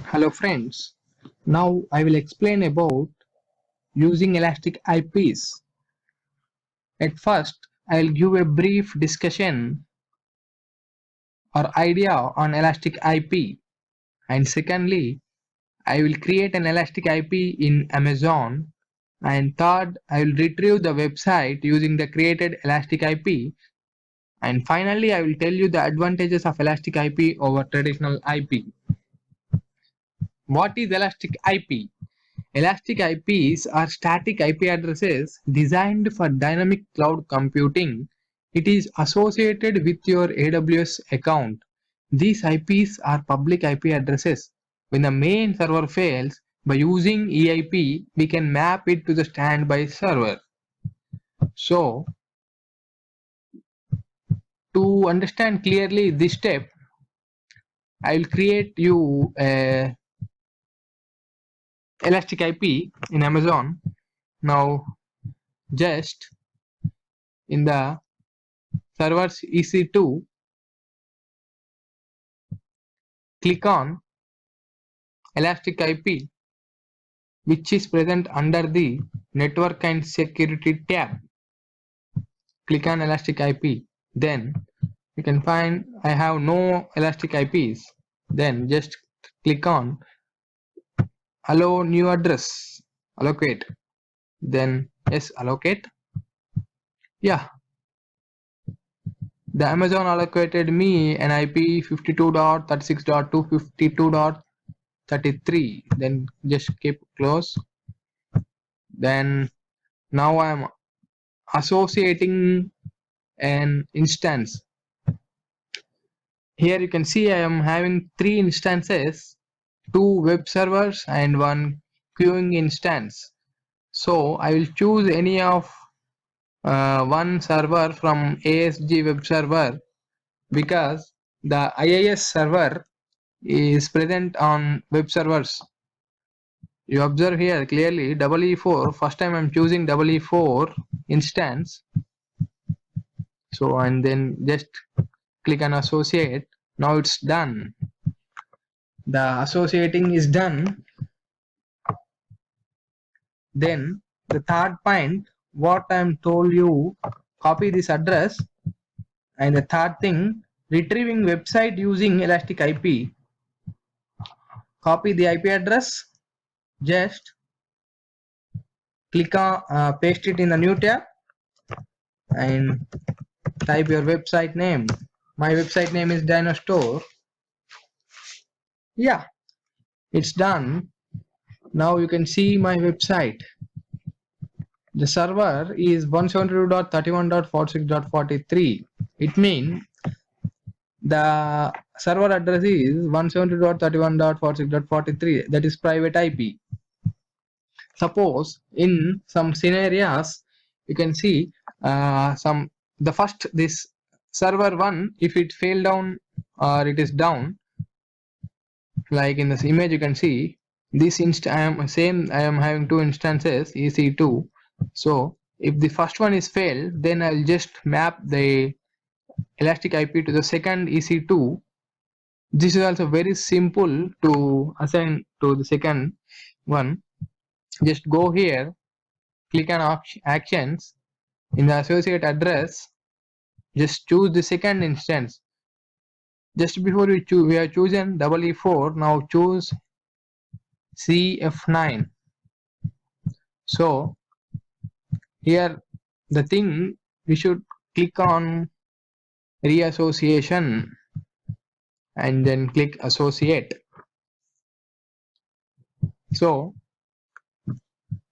Hello friends, now I will explain about using elastic IPs. At first, I will give a brief discussion or idea on elastic IP, and secondly, I will create an elastic IP in Amazon, and third, I will retrieve the website using the created elastic IP, and finally I will tell you the advantages of elastic IP over traditional IP. What is elastic IP? Elastic IPs are static IP addresses designed for dynamic cloud computing. It is associated with your AWS account. These IPs are public IP addresses. When the main server fails, by using EIP, we can map it to the standby server. So, to understand clearly this step, I will create you a elastic IP in Amazon. Now, just in the servers EC2, click on elastic IP, which is present under the network and security tab. Click on elastic IP, then you can find I have no elastic IPs. Then just click on allow new address, allocate, then yes, allocate. Yeah, the Amazon allocated me an IP 52.36.252.33. Then just keep close. Then now I am associating an instance. Here you can see I am having 3 instances, 2 web servers and 1 queuing instance. So I will choose any of one server from ASG web server, because the IIS server is present on web servers. You observe here clearly EE4. First time I am choosing EE4 instance. So and then just click on associate. Now it's done. The associating is done. Then the third point, what I'm told you, copy this address. And the third thing, retrieving website using elastic IP. Copy the IP address, just click on paste it in the new tab and type your website name. My website name is DinoStore. Yeah, it's done. Now you can see my website. The server is 172.31.46.43. It means the server address is 172.31.46.43. That is private IP. Suppose in some scenarios you can see this server 1, if it fail down or it is down, like in this image you can see this I am having 2 instances EC2. So if the first one is failed, then I'll just map the elastic IP to the second EC2. This is also very simple to assign to the second one. Just go here, click on actions. In the associate address, just choose the second instance. Just before we have chosen EE4, now choose CF9. So here the thing, we should click on reassociation and then click associate. So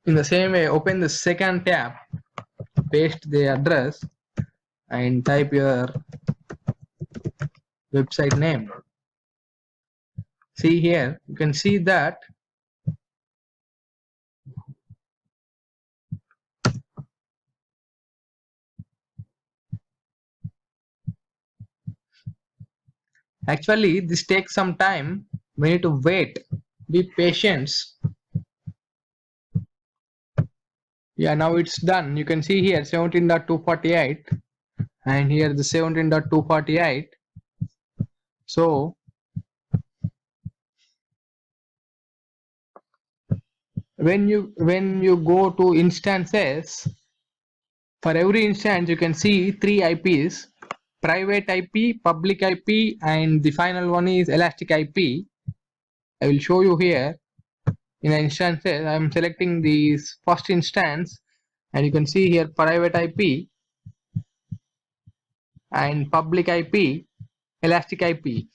in the same way, open the second tab, paste the address and type your website name. See here, you can see that actually this takes some time. We need to wait, be patient. Yeah, now it's done. You can see here 17.248 and here the 17.248. So when you go to instances, for every instance you can see three IPs: private IP, public IP, and the final one is elastic IP. I will show you here. In instances, I am selecting this first instance, and you can see here private IP and public IP, elastic IP.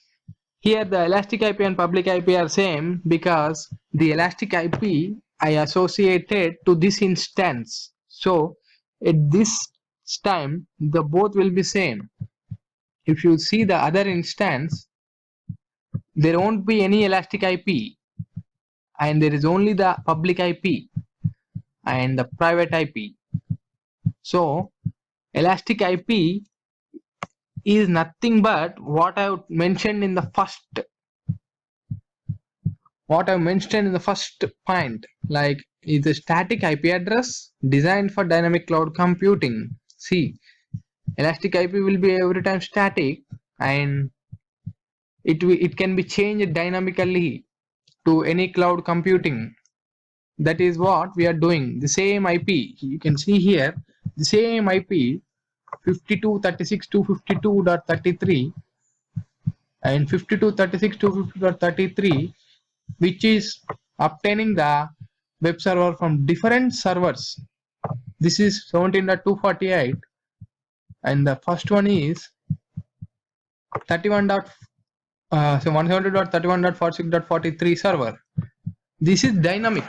Here the elastic IP and public IP are same because the elastic IP I associated to this instance. So at this time the both will be same. If you see the other instance, there won't be any elastic IP, and there is only the public IP and the private IP. So elastic IP is nothing but what I mentioned in the first point, like is a static IP address designed for dynamic cloud computing. See, elastic IP will be every time static, and it can be changed dynamically to any cloud computing. That is what we are doing. The same IP, you can see here, the same IP 52.36.252.33 and 52.36.250.33, which is obtaining the web server from different servers. This is 17.248, and the first one is 170.31.46.43 server. This is dynamic.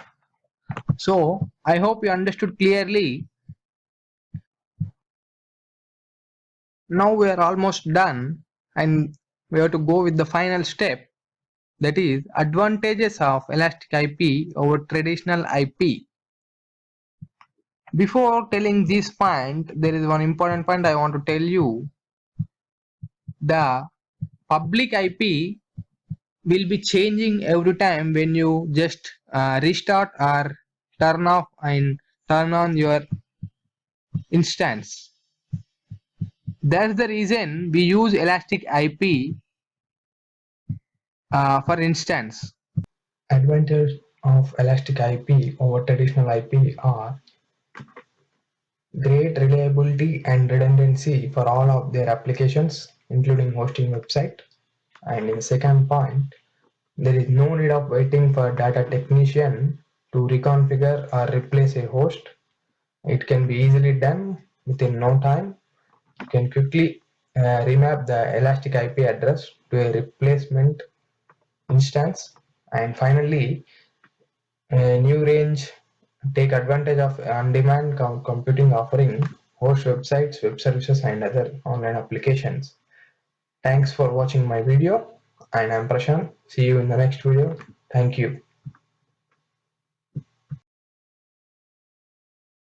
So I hope you understood clearly. Now we are almost done, and we have to go with the final step, that is advantages of elastic IP over traditional IP. Before telling this point, there is one important point I want to tell you. The public IP will be changing every time when you just restart or turn off and turn on your instance. That's the reason we use elastic IP for instance. Advantage of elastic IP over traditional IP are great reliability and redundancy for all of their applications, including hosting website. And in the second point, there is no need of waiting for data technician to reconfigure or replace a host. It can be easily done within no time. You can quickly remap the elastic IP address to a replacement instance. And finally, a new range take advantage of on-demand computing offering, host websites, web services, and other online applications. Thanks for watching my video, and I'm Prashant. See you in the next video. Thank you.